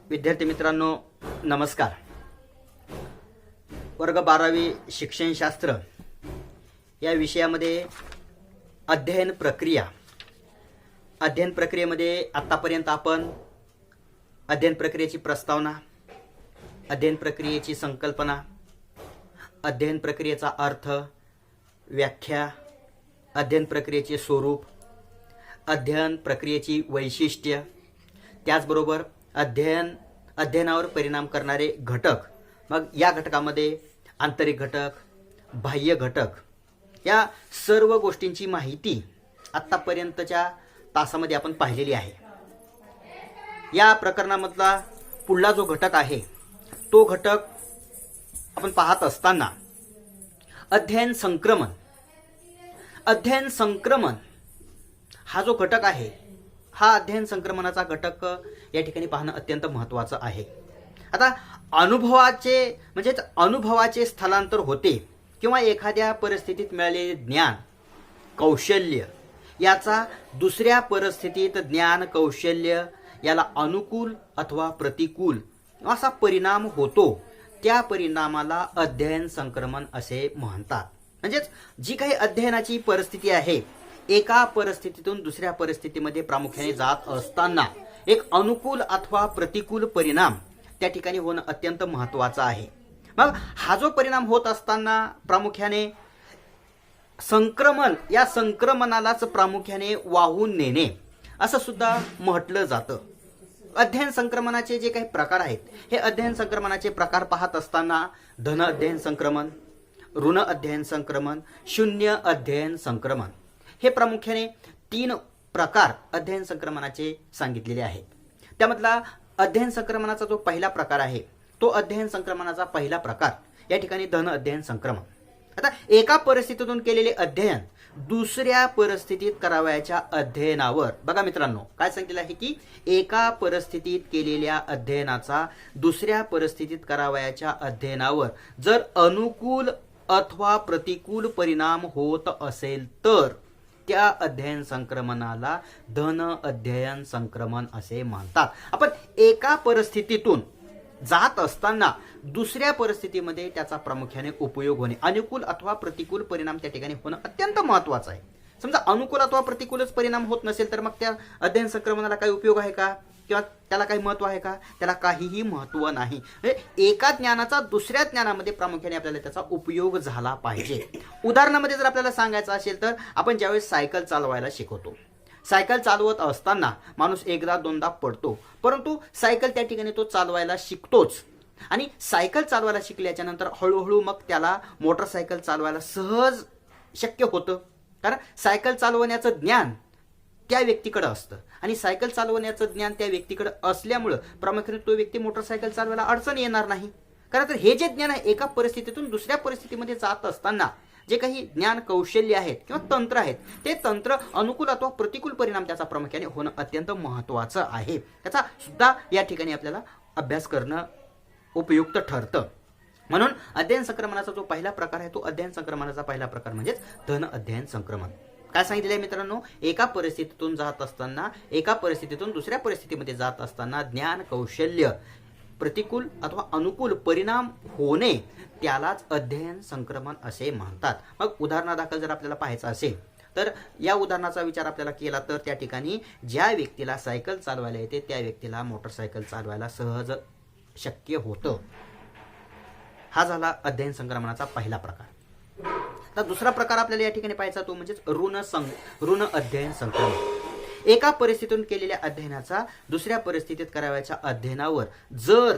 विद्यार्थी मित्रांनो, नमस्कार. वर्ग 12वी शिक्षणशास्त्र या विषयामध्ये अध्ययन प्रक्रियेमध्ये आतापर्यंत आपण अध्ययन प्रक्रियेची प्रस्तावना, अध्ययन प्रक्रियेची संकल्पना, अध्ययन प्रक्रियेचा अर्थ, व्याख्या, अध्ययन प्रक्रियेचे स्वरूप, अध्ययन प्रक्रियेची वैशिष्ट्य, त्याचबरोबर अध्ययनावर परिणाम करणारे घटक, मग या घटकामध्ये आंतरिक घटक, बाह्य घटक, या सर्व गोष्टींची माहिती आत्तापर्यंतच्या तासामध्ये आपण पाहिलेली आहे. या प्रकरणामधला पुढला जो घटक आहे तो घटक आपण पाहत असताना अध्ययन संक्रमण हा जो घटक आहे, हा अध्ययन संक्रमणाचा घटक या ठिकाणी पाहणं अत्यंत महत्त्वाचं आहे. आता अनुभवाचे स्थलांतर होते किंवा एखाद्या परिस्थितीत मिळालेले ज्ञान कौशल्य याचा दुसऱ्या परिस्थितीत ज्ञान कौशल्य याला अनुकूल अथवा प्रतिकूल असा परिणाम होतो, त्या परिणामाला अध्ययन संक्रमण असे म्हणतात. म्हणजेच जी काही अध्ययनाची परिस्थिती आहे, एका परिस्थितीतून दुसऱ्या परिस्थितीमध्ये प्रामुख्याने जात असताना एक अनुकूल अथवा प्रतिकूल परिणाम त्या ठिकाणी होणं अत्यंत महत्त्वाचं आहे. मग हा जो परिणाम होत असताना प्रामुख्याने संक्रमण, या संक्रमणालाच प्रामुख्याने वाहून नेणे असं सुद्धा म्हटलं जातं. अध्ययन संक्रमणाचे जे काही प्रकार आहेत, हे अध्ययन संक्रमणाचे प्रकार पाहत असताना धन अध्ययन संक्रमण, ऋण अध्ययन संक्रमण, शून्य अध्ययन संक्रमण, हे प्रामुख्याने 3 प्रकार अध्ययन संक्रमणाचे सांगितलेले आहेत. त्यामधला अध्ययन संक्रमणाचा जो पहिला प्रकार आहे, तो अध्ययन संक्रमणाचा पहिला प्रकार या ठिकाणी धन अध्ययन संक्रमण. आता एका परिस्थितीतून केलेले अध्ययन दुसऱ्या परिस्थितीत करावयाच्या अध्ययनावर, बघा मित्रांनो काय सांगितलेलं आहे की एका परिस्थितीत केलेल्या अध्ययनाचा दुसऱ्या परिस्थितीत करावयाच्या अध्ययनावर जर अनुकूल अथवा प्रतिकूल परिणाम होत असेल तर त्या अध्ययन संक्रमणाला धन अध्ययन संक्रमण असे म्हणतात. आपण एका परिस्थितीतून जात असताना दुसऱ्या परिस्थितीमध्ये त्याचा प्रामुख्याने उपयोग होणे, अनुकूल अथवा प्रतिकूल परिणाम त्या ठिकाणी होणं अत्यंत महत्त्वाचं आहे. समजा अनुकूल अथवा प्रतिकूलच परिणाम होत नसेल तर मग त्या अध्ययन संक्रमणाला काही उपयोग आहे का, किंवा त्याला काही महत्त्व आहे का? त्याला काहीही महत्त्व नाही. म्हणजे एका ज्ञानाचा दुसऱ्या ज्ञानामध्ये प्रामुख्याने आपल्याला त्याचा उपयोग झाला पाहिजे. उदाहरणामध्ये जर आपल्याला सांगायचं असेल तर आपण ज्यावेळेस सायकल चालवायला शिकवतो, सायकल चालवत असताना माणूस एकदा दोनदा पडतो, परंतु सायकल त्या ठिकाणी तो चालवायला शिकतोच. आणि सायकल चालवायला शिकल्याच्या नंतर हळूहळू मग त्याला मोटरसायकल चालवायला सहज शक्य होतं, कारण सायकल चालवण्याचं ज्ञान त्या व्यक्तीकडे असतं आणि सायकल चालवण्याचं ज्ञान त्या व्यक्तीकडे असल्यामुळं प्रामुख्याने तो व्यक्ती मोटरसायकल चालवायला अडचण येणार नाही. कारण तर हे जे ज्ञान आहे, एका परिस्थितीतून दुसऱ्या परिस्थितीमध्ये जात असताना जे काही ज्ञान कौशल्य आहेत किंवा तंत्र आहेत, ते तंत्र अनुकूल अथवा प्रतिकूल परिणाम त्याचा प्रामुख्याने होणं अत्यंत महत्त्वाचं आहे. त्याचा सुद्धा या ठिकाणी आपल्याला अभ्यास करणं उपयुक्त ठरतं. म्हणून अध्ययन संक्रमणाचा जो पहिला प्रकार आहे, तो अध्ययन संक्रमणाचा पहिला प्रकार म्हणजेच धन अध्ययन संक्रमण. काय सांगितले मित्रांनो, एका परिस्थितीतून जात असताना, एका परिस्थितीतून दुसऱ्या परिस्थितीमध्ये जात असताना ज्ञान कौशल्य प्रतिकूल अथवा अनुकूल परिणाम होणे, त्यालाच अध्ययन संक्रमण असे म्हणतात. मग उदाहरणादाखल जर आपल्याला पाहायचं असेल तर या उदाहरणाचा विचार आपल्याला केला तर त्या ठिकाणी ज्या व्यक्तीला सायकल चालवायला येते त्या व्यक्तीला मोटरसायकल चालवायला सहज शक्य होतं. हा झाला अध्ययन संक्रमणाचा पहिला प्रकार. तर दुसरा प्रकार आपल्याला या ठिकाणी पाहायचा तो म्हणजे ऋण अध्ययन संक्रमण. एका परिस्थितीतून केलेल्या अध्ययनाचा दुसऱ्या परिस्थितीत करावयाच्या अध्ययनावर जर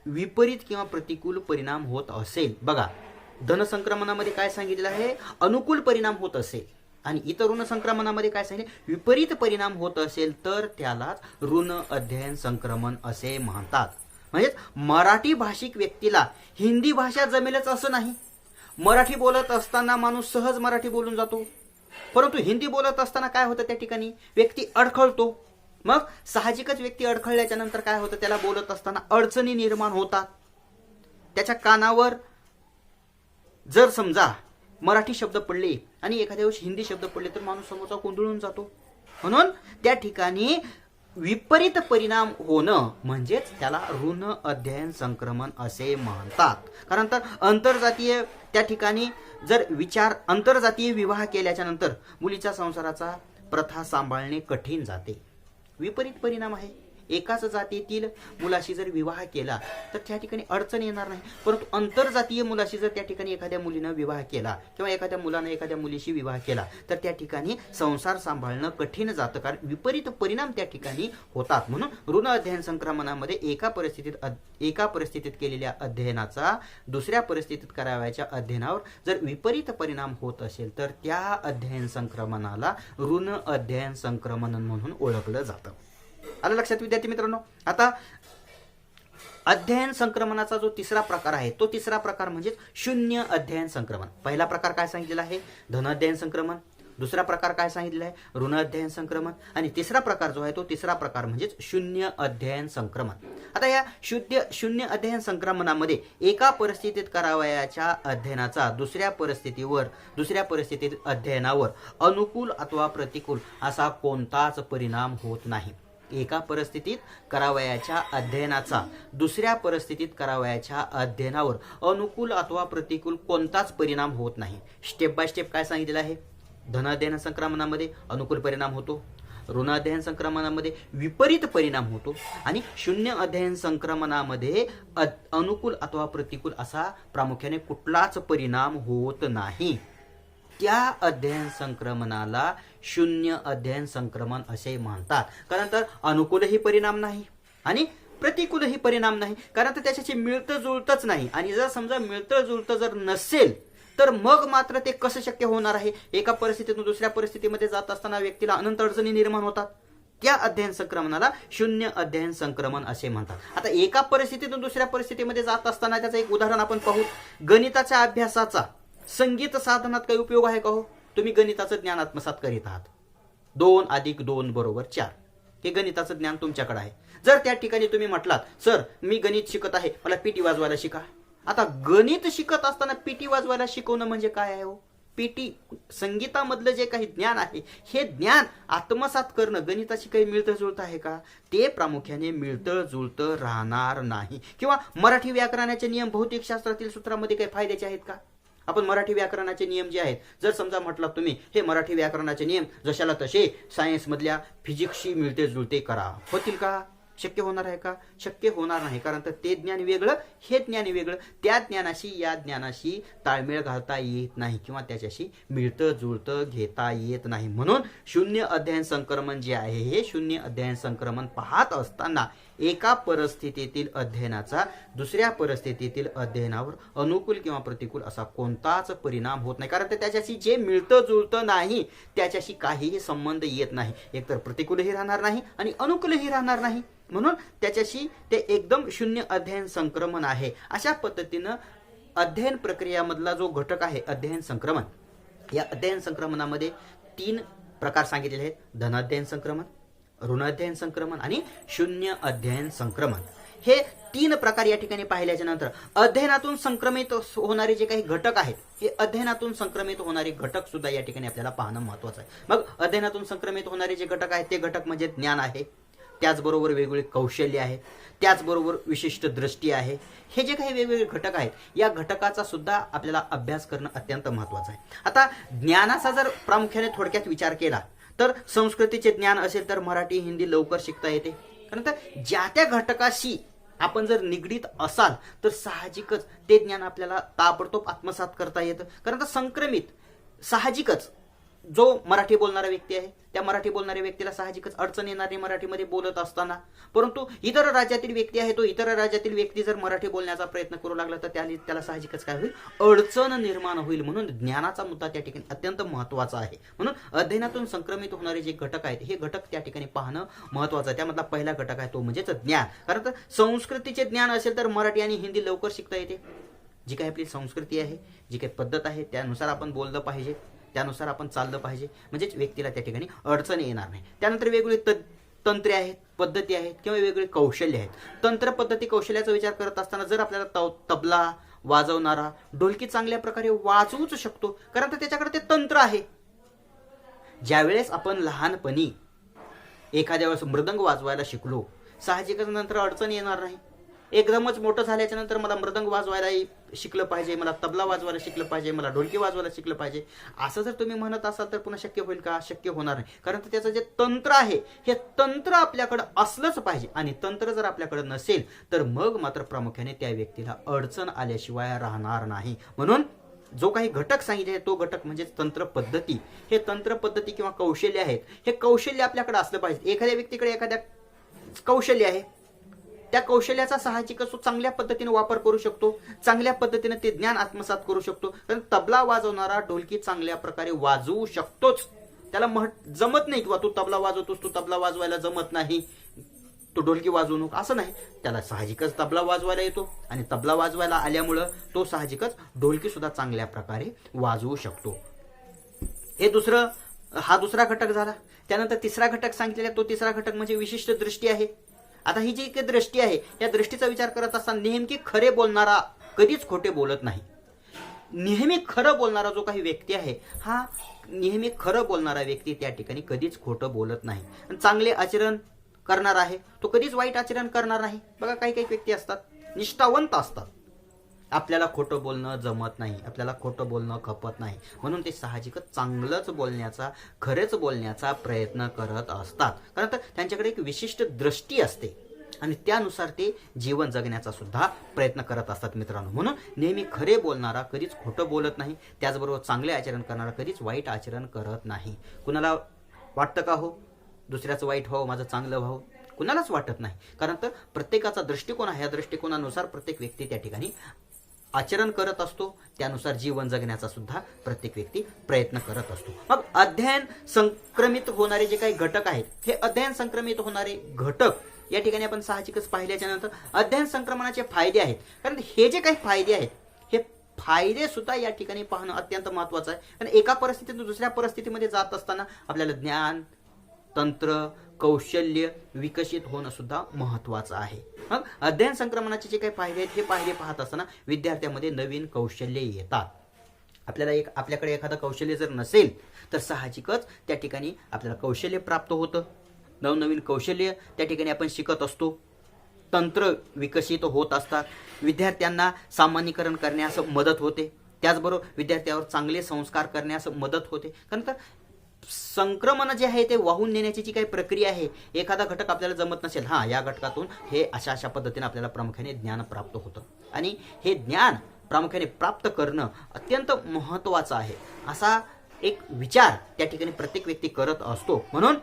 विपरीत किंवा प्रतिकूल परिणाम होत असेल, बघा धन संक्रमणामध्ये काय सांगितलेलं आहे, अनुकूल परिणाम होत असेल, आणि इतर ऋण संक्रमणामध्ये काय सांगितले, विपरीत परिणाम होत असेल तर त्यालाच ऋण अध्ययन संक्रमण असे म्हणतात. म्हणजेच मराठी भाषिक व्यक्तीला हिंदी भाषा जमेलच असं नाही. मराठी बोलत असताना माणूस सहज मराठी बोलून जातो, परंतु हिंदी बोलत असताना काय होतं, त्या ठिकाणी व्यक्ती अडखळतो. मग साहजिकच व्यक्ती अडखळल्याच्या नंतर काय होतं, त्याला बोलत असताना अडचणी निर्माण होतात. त्याच्या कानावर जर समजा मराठी शब्द पडले आणि एखाद्या वेळेस हिंदी शब्द पडले तर माणूस समोरचा गोंधळून जातो. म्हणून त्या ठिकाणी विपरीत परिणाम होणं म्हणजेच त्याला ऋण अध्ययन संक्रमण असे म्हणतात. कारण तर आंतरजातीय त्या ठिकाणी जर आंतरजातीय विवाह केल्याच्या नंतर मुलीच्या संसाराचा प्रथा सांभाळणे कठीण जाते. विपरीत परिणाम आहे. एकाच जातीतील मुलाशी जर विवाह केला तर त्या ठिकाणी अडचण येणार नाही, परंतु आंतरजातीय मुलाशी जर त्या ठिकाणी एखाद्या मुलीनं विवाह केला किंवा एखाद्या मुलानं एखाद्या मुलीशी विवाह केला तर त्या ठिकाणी संसार सांभाळणं कठीण जातं, कारण विपरीत परिणाम त्या ठिकाणी होतात. म्हणून ऋण अध्ययन संक्रमणामध्ये एका परिस्थितीत केलेल्या अध्ययनाचा दुसऱ्या परिस्थितीत करावयाच्या अध्ययनावर जर विपरीत परिणाम होत असेल तर त्या अध्ययन संक्रमणाला ऋण अध्ययन संक्रमण म्हणून ओळखलं जातं. आलं लक्षात विद्यार्थी मित्रांनो? आता अध्ययन संक्रमणाचा जो तिसरा प्रकार आहे तो तिसरा प्रकार म्हणजे शून्य अध्ययन संक्रमण. पहिला प्रकार काय सांगितलेला आहे? धन अध्ययन संक्रमण. दुसरा प्रकार काय सांगितलेला आहे? ऋण अध्ययन संक्रमण. आणि तिसरा प्रकार जो आहे तो तिसरा प्रकार म्हणजे शून्य अध्ययन संक्रमण. आता या शून्य अध्ययन संक्रमणामध्ये एका परिस्थितीत करावयाच्या अध्ययनाचा दुसऱ्या परिस्थितीत अध्ययनावर अनुकूल अथवा प्रतिकूल असा कोणताच परिणाम होत नाही. एका परिस्थितीत करावयाच्या अध्ययनाचा दुसऱ्या परिस्थितीत करावयाच्या अध्ययनावर अनुकूल अथवा प्रतिकूल कोणताच परिणाम होत नाही. स्टेप बाय स्टेप काय सांगितलेलं आहे? धन अध्ययन संक्रमणामध्ये अनुकूल परिणाम होतो, ऋण अध्ययन संक्रमणामध्ये विपरीत परिणाम होतो आणि शून्य अध्ययन संक्रमणामध्ये अनुकूल अथवा प्रतिकूल असा प्रामुख्याने कुठलाच परिणाम होत नाही. त्या अध्ययन संक्रमणाला शून्य अध्ययन संक्रमण असे म्हणतात. कारण तर अनुकूलही परिणाम नाही आणि प्रतिकूलही परिणाम नाही, कारण तर त्याच्याशी मिळतं जुळतच नाही. आणि जर समजा मिळतं जुळतं जर नसेल तर मग मात्र ते कसं शक्य होणार आहे? एका परिस्थितीतून दुसऱ्या परिस्थितीमध्ये जात असताना व्यक्तीला अनंत अडचणी निर्माण होतात. त्या अध्ययन संक्रमणाला शून्य अध्ययन संक्रमण असे म्हणतात. आता एका परिस्थितीतून दुसऱ्या परिस्थितीमध्ये जात असताना त्याचं एक उदाहरण आपण पाहू. गणिताच्या अभ्यासाचा संगीत साधनात काही उपयोग आहे का हो? तुम्ही गणिताचं ज्ञान आत्मसात करीत आहात. 2 + 2 = 4 हे गणिताचं ज्ञान तुमच्याकडे आहे. जर त्या ठिकाणी तुम्ही म्हटलात सर मी गणित शिकत आहे, मला पिटी वाजवायला शिका. आता गणित शिकत असताना पिटी वाजवायला शिकवणं म्हणजे काय आहे हो? पिटी संगीतामधलं जे काही ज्ञान आहे हे ज्ञान आत्मसात करणं गणिताशी काही मिळतं जुळतं आहे का? ते प्रामुख्याने मिळतं जुळतं राहणार नाही. किंवा मराठी व्याकरणाचे नियम भौतिकशास्त्रातील सूत्रामध्ये काही फायद्याचे आहेत का? आपण मराठी व्याकरणाचे नियम जे आहेत जर समजा म्हटलं तुम्ही हे मराठी व्याकरणाचे नियम जशाला तसे सायन्स मधल्या फिजिक्सशी मिळते जुळते करा, होतील का? शक्य होणार आहे का? शक्य होणार नाही. कारण तर ते ज्ञान वेगळं हे ज्ञान वेगळं. त्या ज्ञानाशी या ज्ञानाशी ताळमेळ घालता येत नाही किंवा त्याच्याशी मिळतं जुळतं घेता येत नाही. म्हणून शून्य अध्ययन संक्रमण जे आहे हे शून्य अध्ययन संक्रमण पाहत असताना एका परिस्थितीतील अध्ययनाचा दुसऱ्या परिस्थितीतील अध्ययनावर अनुकूल किंवा प्रतिकूल असा कोणताच परिणाम होत नाही. कारण त्याच्याशी जे मिळतं जुळतं नाही त्याच्याशी काहीही संबंध येत नाही. एकतर प्रतिकूलही राहणार नाही आणि अनुकूलही राहणार नाही. म्हणून त्याच्याशी ते एकदम शून्य अध्ययन संक्रमण आहे. अशा पद्धतीनं अध्ययन प्रक्रियामधला जो घटक आहे अध्ययन संक्रमण, या अध्ययन संक्रमणामध्ये 3 प्रकार सांगितलेले आहेत. धन अध्ययन संक्रमण, ऋण अध्ययन संक्रमण आणि शून्य अध्ययन संक्रमण. हे 3 प्रकार या ठिकाणी पाहिल्याच्या नंतर अध्ययनातून संक्रमित होणारे जे काही घटक आहेत हे अध्ययनातून संक्रमित होणारे घटक सुद्धा या ठिकाणी आपल्याला पाहणं महत्वाचं आहे. मग अध्ययनातून संक्रमित होणारे जे घटक आहेत ते घटक म्हणजे ज्ञान आहे, त्याचबरोबर वेगवेगळे कौशल्य आहेत, त्याचबरोबर विशिष्ट दृष्टी आहे. हे जे काही वेगवेगळे घटक आहेत या घटकाचा सुद्धा आपल्याला अभ्यास करणं अत्यंत महत्वाचं आहे. आता ज्ञानाचा जर प्रामुख्याने थोडक्यात विचार केला तर संस्कृतीचे ज्ञान असेल तर मराठी हिंदी लवकर शिकता येते. कारण तर ज्या त्या घटकाशी आपण जर निगडीत असाल तर साहजिकच ते ज्ञान आपल्याला ताबडतोब आत्मसात करता येतं. कारण तर संक्रमित साहजिकच जो मराठी बोलणारा व्यक्ती आहे त्या मराठी बोलणाऱ्या व्यक्तीला साहजिकच अडचण येणारी मराठीमध्ये बोलत असताना, परंतु इतर राज्यातील व्यक्ती आहे तो इतर राज्यातील व्यक्ती जर मराठी बोलण्याचा प्रयत्न करू लागला तर त्याला साहजिकच काय होईल? अडचण निर्माण होईल. म्हणून ज्ञानाचा मुद्दा त्या ठिकाणी अत्यंत महत्वाचा आहे. म्हणून अध्ययनातून संक्रमित होणारे जे घटक आहेत हे घटक त्या ठिकाणी पाहणं महत्वाचं आहे. त्यामधला पहिला घटक आहे तो म्हणजेच ज्ञान. कारण तर संस्कृतीचे ज्ञान असेल तर मराठी आणि हिंदी लवकर शिकता येते. जी काही आपली संस्कृती आहे, जी काही पद्धत आहे त्यानुसार आपण बोललं पाहिजे, त्यानुसार आपण चाललं पाहिजे, म्हणजेच व्यक्तीला त्या ठिकाणी अडचणी येणार नाही. त्यानंतर वेगवेगळे तंत्रे आहेत, पद्धती आहेत किंवा वेगवेगळे कौशल्य आहेत. तंत्र पद्धती कौशल्याचा विचार करत असताना जर आपल्याला तबला वाजवणारा ढोलकी चांगल्या प्रकारे वाजवूच शकतो, कारण तर त्याच्याकडे ते तंत्र आहे. ज्यावेळेस आपण लहानपणी एखाद्या वेळेस मृदंग वाजवायला शिकलो, साहजिकच नंतर अडचण येणार नाही. एकदमच मोठं झाल्याच्या नंतर मला मृदंग वाजवायला शिकलं पाहिजे, मला तबला वाजवायला शिकलं पाहिजे, मला ढोलकी वाजवायला शिकलं पाहिजे, असं जर तुम्ही म्हणत असाल तर पुन्हा शक्य होईल का? शक्य होणार नाही. कारण त्याचं जे तंत्र आहे हे तंत्र आपल्याकडे असलंच पाहिजे. आणि तंत्र जर आपल्याकडे नसेल तर मग मात्र प्रामुख्याने त्या व्यक्तीला अडचण आल्याशिवाय राहणार नाही. म्हणून जो काही घटक सांगितले तो घटक म्हणजे तंत्र पद्धती. हे तंत्र पद्धती किंवा कौशल्य आहेत, हे कौशल्य आपल्याकडे असलं पाहिजे. एखाद्या व्यक्तीकडे एखाद्या कौशल्य आहे, त्या कौशल्याचा साहजिकच तो चांगल्या पद्धतीने वापर करू शकतो, चांगल्या पद्धतीने ते ज्ञान आत्मसात करू शकतो. कारण तबला वाजवणारा ढोलकी चांगल्या प्रकारे वाजवू शकतोच. त्याला जमत नाही किंवा तू तबला वाजवतोस, तू तबला वाजवायला जमत नाही, तू ढोलकी वाजवू नको असं नाही. त्याला साहजिकच तबला वाजवायला येतो आणि तबला वाजवायला आल्यामुळं तो साहजिकच ढोलकी सुद्धा चांगल्या प्रकारे वाजवू शकतो. हा दुसरा घटक झाला. त्यानंतर तिसरा घटक सांगितलेला, तो तिसरा घटक म्हणजे विशिष्ट दृष्टी आहे. आता ही जी काही दृष्टी आहे या दृष्टीचा विचार करत असताना नेहमी खरे बोलणारा कधीच खोटे बोलत नाही. नेहमी खरं बोलणारा जो काही व्यक्ती आहे हा नेहमी खरं बोलणारा व्यक्ती त्या ठिकाणी कधीच खोटं बोलत नाही. आणि चांगले आचरण करणार आहे तो कधीच वाईट आचरण करणार नाही. बघा काही काही व्यक्ती असतात निष्ठावंत असतात, आपल्याला खोटं बोलणं जमत नाही, आपल्याला खोटं बोलणं खपत नाही, म्हणून ते साहजिकच चांगलंच बोलण्याचा, खरेच बोलण्याचा प्रयत्न करत असतात. कारण त्यांच्याकडे एक विशिष्ट दृष्टी असते आणि त्यानुसार ते जीवन जगण्याचा सुद्धा प्रयत्न करत असतात मित्रांनो. म्हणून नेहमी खरे बोलणारा कधीच खोटं बोलत नाही, त्याचबरोबर चांगले आचरण करणारा कधीच वाईट आचरण करत नाही. कुणाला वाटतं का हो दुसऱ्याचं वाईट व्हावं, माझं चांगलं व्हावं? कुणालाच वाटत नाही. कारण तर प्रत्येकाचा दृष्टिकोन आहे, या दृष्टिकोनानुसार प्रत्येक व्यक्ती त्या ठिकाणी आचरण करत असतो, त्यानुसार जीवन जगण्याचा सुद्धा प्रत्येक व्यक्ती प्रयत्न करत असतो. मग अध्ययन संक्रमित होणारे जे काही घटक आहेत, हे अध्ययन संक्रमित होणारे घटक या ठिकाणी आपण साहजिकच पाहिल्याच्या नंतर अध्ययन संक्रमणाचे फायदे आहेत. कारण हे जे काही फायदे आहेत हे फायदे सुद्धा या ठिकाणी पाहणं अत्यंत महत्वाचं आहे. कारण एका परिस्थितीतून दुसऱ्या परिस्थितीमध्ये जात असताना आपल्याला ज्ञान, तंत्र, कौशल्य विकसित होणं सुद्धा महत्वाचं आहे. मग अध्ययन संक्रमणाचे जे काही फायदे आहेत हे फायदे पाहत असताना विद्यार्थ्यांमध्ये नवीन कौशल्य येतात. आपल्याकडे एखादं कौशल्य जर नसेल तर साहजिकच त्या ठिकाणी आपल्याला कौशल्य प्राप्त होतं, नवनवीन कौशल्य त्या ठिकाणी आपण शिकत असतो, तंत्र विकसित होत असतात, विद्यार्थ्यांना सामान्यीकरण करण्यास मदत होते, त्याचबरोबर विद्यार्थ्यावर चांगले संस्कार करण्यास मदत होते. कारण तर संक्रमण जे आहे ते वाहून नेण्याची जी काही प्रक्रिया आहे, एखादा घटक आपल्याला जमत नसेल, या घटकातून हे अशा पद्धतीने आपल्याला प्रामुख्याने ज्ञान प्राप्त होतं आणि हे ज्ञान प्रामुख्याने प्राप्त करणं अत्यंत महत्वाचं आहे, असा एक विचार त्या ठिकाणी प्रत्येक व्यक्ती करत असतो. म्हणून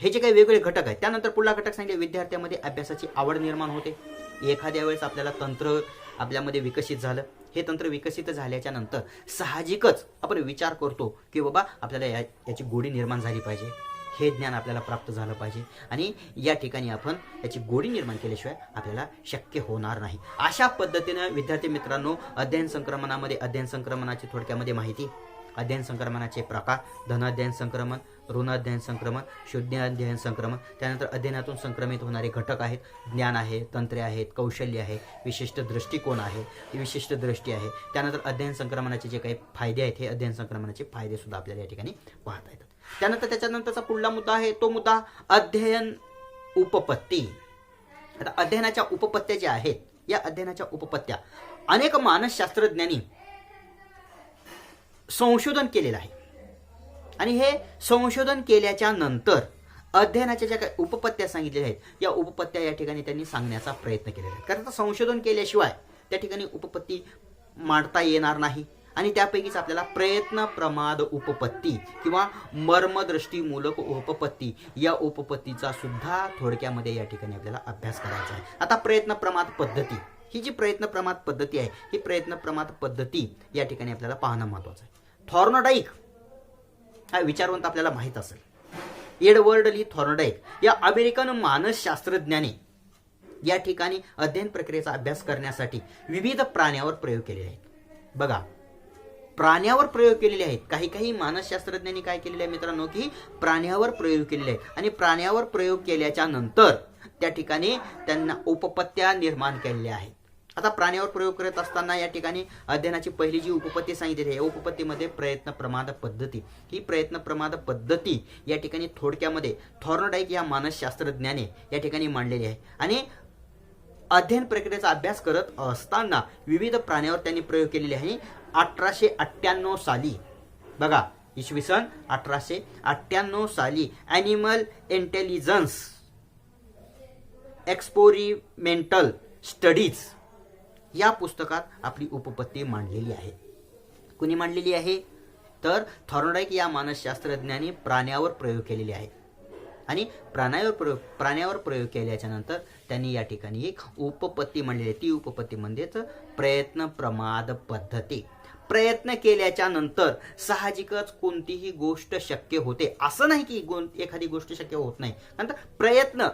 हे जे काही वेगवेगळे घटक आहेत, त्यानंतर पुढला घटक सांगितले विद्यार्थ्यामध्ये अभ्यासाची आवड निर्माण होते. एखाद्या वेळेस आपल्याला तंत्र आपल्यामध्ये विकसित झालं, हे तंत्र विकसित झाल्याच्या नंतर साहजिकच आपण विचार करतो की बाबा आपल्याला याची गोडी निर्माण झाली पाहिजे, हे ज्ञान आपल्याला प्राप्त झालं पाहिजे आणि या ठिकाणी आपण याची गोडी निर्माण केल्याशिवाय आपल्याला शक्य होणार नाही. अशा पद्धतीनं विद्यार्थी मित्रांनो अध्ययन संक्रमणाची थोडक्यामध्ये माहिती, अध्ययन संक्रमणाचे प्रकार, धन अध्ययन संक्रमण, ऋण अध्ययन संक्रमण, शून्य अध्ययन संक्रमण, त्यानंतर अध्ययनातून संक्रमित होणारे घटक आहेत, ज्ञान आहे, तंत्रे आहेत, कौशल्य आहे, विशिष्ट दृष्टिकोन आहे, विशिष्ट दृष्टी आहे, त्यानंतर अध्ययन संक्रमणाचे जे काही फायदे आहेत हे अध्ययन संक्रमणाचे फायदे सुद्धा आपल्याला या ठिकाणी पाहता येतात. त्यानंतर त्याच्यानंतरचा पुढला मुद्दा आहे तो मुद्दा अध्ययन उपपत्ती. आता अध्ययनाच्या उपपत्त्या ज्या आहेत, या अध्ययनाच्या उपपत्त्या अनेक मानसशास्त्रज्ञांनी संशोधन केलेलं आहे आणि हे संशोधन केल्याच्या नंतर अध्ययनाच्या ज्या काही उपपत्त्या सांगितलेल्या आहेत या उपपत्त्या या ठिकाणी त्यांनी सांगण्याचा प्रयत्न केलेला आहे. कारण संशोधन केल्याशिवाय त्या ठिकाणी उपपत्ती मांडता येणार नाही आणि त्यापैकीच आपल्याला प्रयत्न प्रमाद उपपत्ती किंवा मर्मदृष्टीमूलक उपपत्ती या उपपत्तीचा सुद्धा थोडक्यामध्ये या ठिकाणी आपल्याला अभ्यास करायचा आहे. आता प्रयत्न प्रमाद पद्धती, ही जी प्रयत्न प्रमाद पद्धती आहे ही प्रयत्न प्रमाद पद्धती या ठिकाणी आपल्याला पाहणं महत्वाचं आहे. थॉर्नडाईक हा विचारवंत आपल्याला माहित असेल, एडवर्ड ली थॉर्नडाईक या अमेरिकन मानसशास्त्रज्ञाने या ठिकाणी अध्ययन प्रक्रियेचा अभ्यास करण्यासाठी विविध प्राण्यावर प्रयोग केलेले आहेत. बघा, प्राण्यावर प्रयोग केलेले आहेत. काही मानसशास्त्रज्ञांनी काय केलेले आहे मित्रांनो की प्राण्यावर प्रयोग केलेले आहेत आणि प्राण्यावर प्रयोग केल्याच्या नंतर त्या ठिकाणी त्यांना उपपत्त्या निर्माण केलेल्या आहेत. आता प्राण्यावर प्रयोग करत असताना या ठिकाणी अध्ययनाची पहिली जी उपपत्ती सांगितली आहे, या उपपत्तीमध्ये प्रयत्न प्रमाद पद्धती, ही प्रयत्न प्रमाद पद्धती या ठिकाणी थोडक्यामध्ये थॉर्नडाईक या मानसशास्त्रज्ञाने या ठिकाणी मांडलेली आहे. आणि अध्ययन प्रक्रियेचा अभ्यास करत असताना विविध प्राण्यावर त्यांनी प्रयोग केलेले आहे. 1898 साली बघा, इसवी सन 1898 साली ॲनिमल इंटेलिजन्स एक्सपेरिमेंटल स्टडीज या पुस्तकात आपली उपपत्ती मांडलेली आहे. कुणी मांडलेली आहे? तर थॉर्नडाईक या मानसशास्त्रज्ञांनी प्राण्यावर प्रयोग केलेले आहे. आणि प्राण्यावर प्रयोग केल्याच्या नंतर त्यांनी या ठिकाणी एक उपपत्ती मांडलेली आहे. ती उपपत्ती म्हणजेच प्रयत्न प्रमाद पद्धती. प्रयत्न केल्याच्या नंतर साहजिकच कोणतीही गोष्ट शक्य होते, असं नाही की एखादी गोष्ट शक्य होत नाही. नंतर प्रयत्न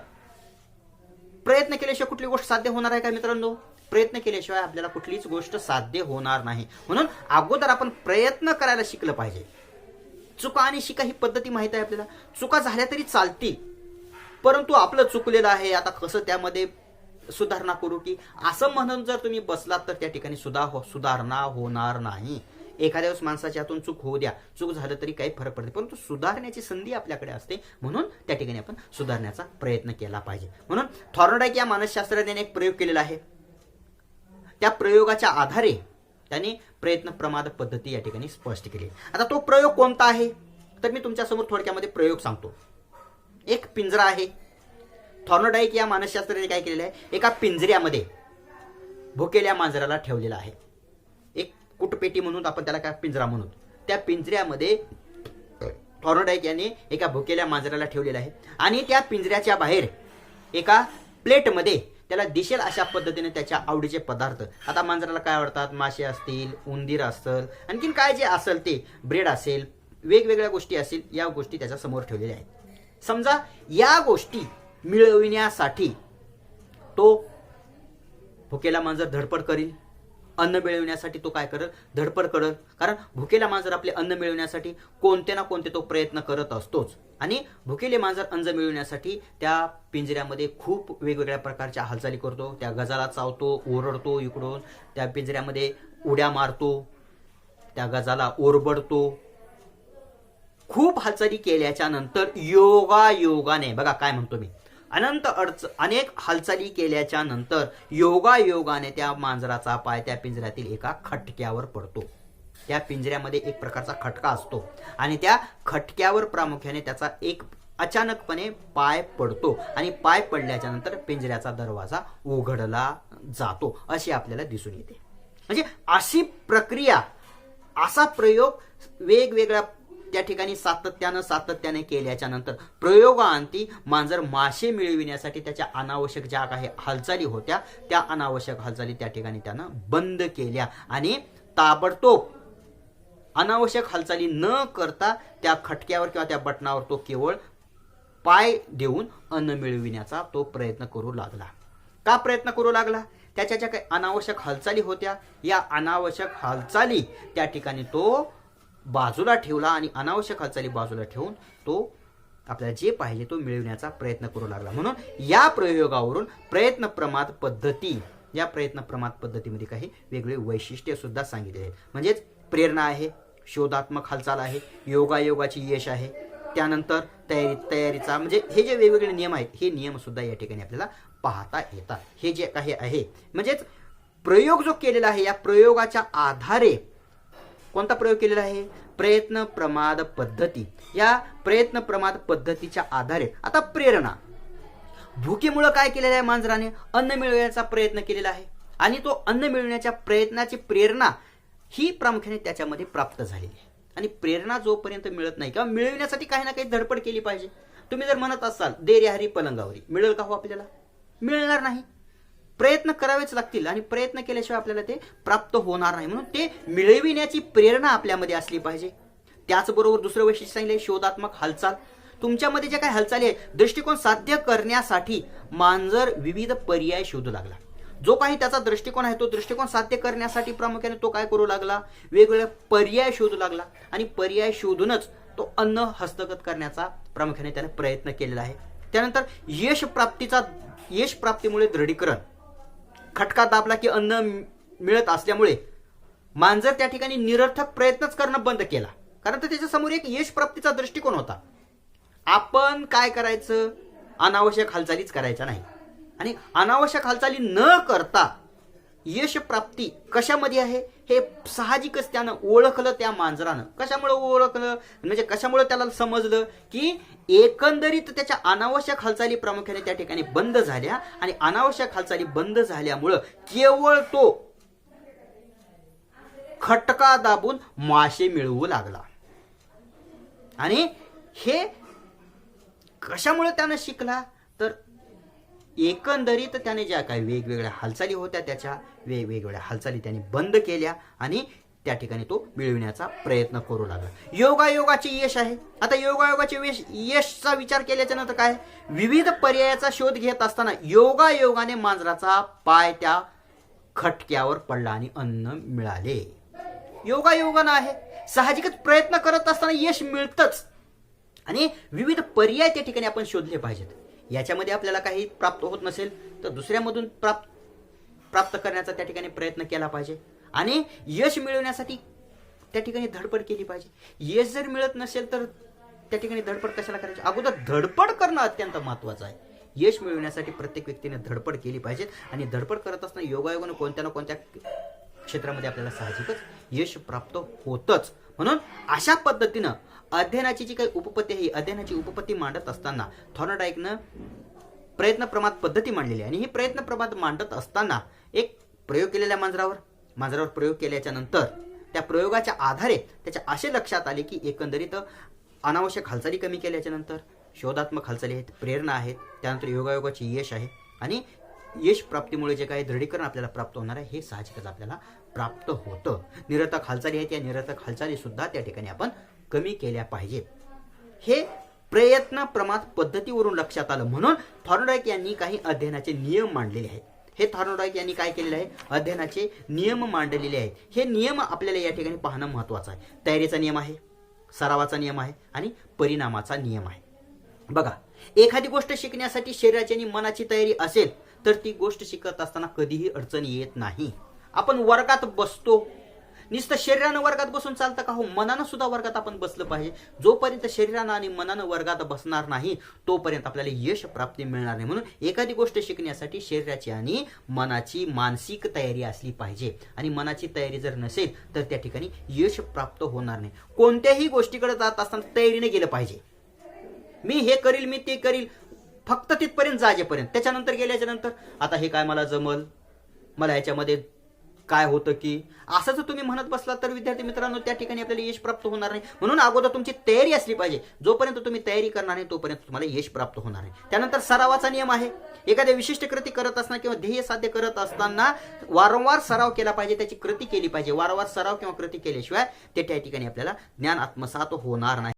केल्याशिवाय कुठली गोष्ट साध्य होणार आहे का मित्रांनो? प्रयत्न केल्याशिवाय आपल्याला कुठलीच गोष्ट साध्य होणार नाही. म्हणून अगोदर आपण प्रयत्न करायला शिकलं पाहिजे. चुका आणि शिका ही पद्धती माहित आहे आपल्याला. चुका झाल्या तरी चालतील, परंतु आपलं चुकलेलं आहे, आता कसं त्यामध्ये सुधारणा करू की असं म्हणून जर तुम्ही बसलात तर त्या ठिकाणी सुधारणा होणार नाही. एखाद्या वेळेस माणसाच्या हातून चूक होऊ द्या, चूक झालं तरी काही फरक पडते, परंतु सुधारण्याची संधी आपल्याकडे असते. म्हणून त्या ठिकाणी आपण सुधारण्याचा प्रयत्न केला पाहिजे. म्हणून थॉर्नडाईक या मानसशास्त्रज्ञाने एक प्रयोग केलेला आहे. त्या प्रयोगाच्या आधारे त्यांनी प्रयत्न प्रमाद पद्धती या ठिकाणी स्पष्ट केली. आता तो प्रयोग कोणता आहे तर मी तुमच्यासमोर थोडक्यामध्ये प्रयोग सांगतो. एक पिंजरा आहे. थॉर्नडाईक या मानसशास्त्रज्ञाने काय केलेलं आहे, एका पिंजऱ्यामध्ये भुकेल्या मांजराला ठेवलेला आहे. एक कुटपेटी म्हणून आपण त्याला काय पिंजरा म्हणून, त्या पिंजऱ्यामध्ये थॉर्नडाईक यांनी एका भुकेल्या मांजराला ठेवलेला आहे. आणि त्या पिंजऱ्याच्या बाहेर एका प्लेटमध्ये त्याला दिसेल अशा पद्धतीने त्याच्या आवडीचे पदार्थ, आता मांजराला काय आवडतात, मासे असतील, उंदीर असेल, आणखीन काय जे असेल ते, ब्रेड असेल, वेगवेगळ्या गोष्टी असतील, या गोष्टी त्याच्या समोर ठेवलेल्या आहेत. समजा या गोष्टी मिळविण्यासाठी तो भुकेला मांजर धडपड करील. अन्न मिळविण्यासाठी तो काय करेल, धडपड करेल. कारण भुकेला मांजर आपले अन्न मिळविण्यासाठी कोणते ना कोणते तो प्रयत्न करत असतोच. आणि भुकेले मांजर अन्न मिळविण्यासाठी त्या पिंजऱ्यामध्ये खूप वेगवेगळ्या प्रकारच्या हालचाली करतो. त्या गजाला चावतो, ओरडतो, इकडून त्या पिंजऱ्यामध्ये उड्या मारतो, त्या गजाला ओरबडतो. खूप हालचाली केल्याच्या नंतर योगायोगाने, बघा काय म्हणतो मी, अनेक हालचाली केल्याच्या नंतर योगायोगाने त्या मांजराचा पाय त्या पिंजऱ्यातील एका खटक्यावर पडतो. त्या पिंजऱ्यामध्ये एक प्रकारचा खटका असतो आणि त्या खटक्यावर प्रामुख्याने त्याचा एक अचानकपणे पाय पडतो आणि पाय पडल्याच्या नंतर पिंजऱ्याचा दरवाजा उघडला जातो, असे आपल्याला दिसून येते. म्हणजे अशी प्रक्रिया, असा प्रयोग वेगवेगळ्या त्या ठिकाणी सातत्याने केल्याच्या नंतर प्रयोगांती मांजर मासे मिळविण्यासाठी त्याच्या अनावश्यक ज्या काही हालचाली होत्या त्या अनावश्यक हालचाली त्या ठिकाणी त्यानं बंद केल्या आणि ताबडतोब अनावश्यक हालचाली न करता त्या खटक्यावर किंवा त्या बटनावर तो केवळ पाय देऊन अन्न मिळविण्याचा तो प्रयत्न करू लागला. का प्रयत्न करू लागला? त्याच्या ज्या काही अनावश्यक हालचाली होत्या, या अनावश्यक हालचाली त्या ठिकाणी तो बाजूला ठेवला आणि अनावश्यक हालचाली बाजूला ठेवून तो आपल्याला जे पाहिजे तो मिळवण्याचा प्रयत्न करू लागला. म्हणून या प्रयोगावरून प्रयत्न प्रमाद पद्धती, या प्रयत्न प्रमाद पद्धतीमध्ये काही वेगळे वैशिष्ट्य सुद्धा सांगितले आहेत. म्हणजेच प्रेरणा आहे, शोधात्मक हालचाल आहे, योगायोगाची यश आहे, त्यानंतर तयारीचा, म्हणजे हे जे वेगवेगळे नियम आहेत हे नियम सुद्धा या ठिकाणी आपल्याला पाहता येतात. हे जे काही आहे म्हणजेच प्रयोग जो केलेला आहे, या प्रयोगाच्या आधारे कोणता प्रयोग केलेला आहे, प्रयत्न प्रमाद पद्धती. या प्रयत्न प्रमाद पद्धतीच्या आधारे आता प्रेरणा, भुकेमुळे काय केलेलं आहे, मांजराने अन्न मिळवण्याचा प्रयत्न केलेला आहे आणि तो अन्न मिळवण्याच्या प्रयत्नाची प्रेरणा ही प्रामुख्याने त्याच्यामध्ये प्राप्त झालेली आहे. आणि प्रेरणा जोपर्यंत मिळत नाही किंवा मिळवण्यासाठी काही ना काही धडपड केली पाहिजे. तुम्ही जर म्हणत असाल दे रे हरी पलंगावरी, मिळेल का हो आपल्याला? मिळणार नाही. प्रयत्न करावेच लागतील आणि प्रयत्न केल्याशिवाय आपल्याला ते प्राप्त होणार नाही. म्हणून ते मिळविण्याची प्रेरणा आपल्यामध्ये असली पाहिजे. त्याचबरोबर दुसरं वैशिष्ट्य सांगितले, शोधात्मक हालचाल. तुमच्यामध्ये ज्या काही हालचाली आहेत, दृष्टिकोन साध्य करण्यासाठी मांजर विविध पर्याय शोधू लागला. जो काही त्याचा दृष्टिकोन आहे तो दृष्टिकोन साध्य करण्यासाठी प्रामुख्याने तो काय करू लागला, वेगवेगळे पर्याय शोधू लागला आणि पर्याय शोधूनच तो अन्न हस्तगत करण्याचा प्रामुख्याने त्याने प्रयत्न केलेला आहे. त्यानंतर यश प्राप्तीमुळे दृढीकरण. खटका दाबला की अन्न मिळत असल्यामुळे मांजर त्या ठिकाणी निरर्थक प्रयत्नच करणं बंद केला, कारण तर त्याच्या समोर एक यश प्राप्तीचा दृष्टिकोन होता. आपण काय करायचं, अनावश्यक हालचालीच करायच्या नाही. आणि अनावश्यक हालचाली न करता यश प्राप्ती कशामध्ये आहे हे साहजिकच त्यानं ओळखलं. त्या मांजरानं कशामुळे ओळखलं, म्हणजे कशामुळे त्याला समजलं की एकंदरीत त्याच्या अनावश्यक हालचाली प्रामुख्याने त्या ठिकाणी बंद झाल्या, आणि अनावश्यक हालचाली बंद झाल्यामुळं केवळ तो खटका दाबून मासे मिळवू लागला. आणि हे कशामुळे त्यानं शिकला, तर एकंदरीत त्याने ज्या काही वेगवेगळ्या हालचाली होत्या त्याच्या वेगवेगळ्या हालचाली त्याने बंद केल्या आणि त्या ठिकाणी तो मिळविण्याचा प्रयत्न करू लागला. योगायोगाचे यश आहे. आता योगायोगाचे यशचा विचार केल्याच्या नंतर काय, विविध पर्यायाचा शोध घेत असताना योगायोगाने मांजराचा पाय त्या खटक्यावर पडला आणि अन्न मिळाले. योगायोगानं आहे. साहजिकच प्रयत्न करत असताना यश मिळतच, आणि विविध पर्याय त्या ठिकाणी आपण शोधले पाहिजेत. याच्यामध्ये आपल्याला काही प्राप्त होत नसेल तर दुसऱ्यामधून प्राप्त करण्याचा त्या ठिकाणी प्रयत्न केला पाहिजे, आणि यश मिळवण्यासाठी त्या ठिकाणी धडपड केली पाहिजे. यश जर मिळत नसेल तर त्या ठिकाणी धडपड कशाला करायची, अगोदर धडपड करणं अत्यंत महत्वाचं आहे. यश मिळवण्यासाठी प्रत्येक व्यक्तीने धडपड केली पाहिजे, आणि धडपड करत असताना योगायोगाने कोणत्या ना कोणत्या क्षेत्रामध्ये आपल्याला साहजिकच यश प्राप्त होतच. म्हणून अशा पद्धतीनं अध्ययनाची जी काही उपपत्ती आहे, अध्ययनाची उपपत्ती मांडत असताना थॉर्नडाईकनं प्रयत्न प्रमाद पद्धती मांडलेली आहे. आणि ही प्रयत्न प्रमाद मांडत असताना एक प्रयोग केलेल्या मांजरावर प्रयोग केल्याच्या नंतर त्या प्रयोगाच्या आधारे त्याच्या असे लक्षात आले की एकंदरीत अनावश्यक हालचाली कमी केल्याच्या नंतर शोधात्मक हालचाली आहेत, प्रेरणा आहेत, त्यानंतर योगायोगाचे यश आहे, आणि यश प्राप्तीमुळे जे काही दृढीकरण आपल्याला प्राप्त होणार आहे हे साहजिकच आपल्याला प्राप्त होतं. निरर्थक हालचाली आहेत, या निरर्थक हालचाली सुद्धा त्या ठिकाणी आपण कमी केल्या पाहिजेत. हे प्रयत्न प्रमाद पद्धतीवरून लक्षात आलं. म्हणून थॉर्नडाईक यांनी काही अध्ययनाचे नियम मांडलेले आहेत. हे थॉर्नडाईक यांनी काय केलेले आहे, अध्ययनाचे नियम मांडलेले आहेत. हे नियम आपल्याला या ठिकाणी पाहणं महत्वाचं आहे. तयारीचा नियम आहे, सरावाचा नियम आहे, आणि परिणामाचा नियम आहे. बघा, एखादी गोष्ट शिकण्यासाठी शरीराची आणि मनाची तयारी असेल तर ती गोष्ट शिकत असताना कधीही अडचण येत नाही. आपण वर्गात बसतो, नुसतं शरीरानं वर्गात बसून चालतं का, हो, मनानं सुद्धा वर्गात आपण बसलं पाहिजे. जोपर्यंत शरीरानं आणि मनानं वर्गात बसणार नाही तोपर्यंत आपल्याला यश प्राप्ती मिळणार नाही. म्हणून एखादी गोष्ट शिकण्यासाठी शरीराची आणि मनाची मानसिक तयारी असली पाहिजे, आणि मनाची तयारी जर नसेल तर त्या ठिकाणी यश प्राप्त होणार नाही. कोणत्याही गोष्टीकडे जात असताना तयारीने गेलं पाहिजे. मी हे करील, मी ते करील, फक्त तिथपर्यंत जाजेपर्यंत, त्याच्यानंतर गेल्याच्या नंतर आता हे काय मला जमल, मला ह्याच्यामध्ये काय होतं की, असं जर तुम्ही म्हणत बसला तर विद्यार्थी मित्रांनो त्या ठिकाणी आपल्याला यश प्राप्त होणार नाही. म्हणून अगोदर तुमची तयारी असली पाहिजे. जोपर्यंत तुम्ही तयारी करणार नाही तोपर्यंत तुम्हाला यश प्राप्त होणार नाही. त्यानंतर सरावाचा नियम आहे. एखाद्या विशिष्ट कृती करत असताना किंवा ध्येय साध्य करत असताना वारंवार सराव केला पाहिजे, त्याची कृती केली पाहिजे. वारंवार सराव किंवा कृती केल्याशिवाय ते त्या ठिकाणी आपल्याला ज्ञान आत्मसात होणार नाही.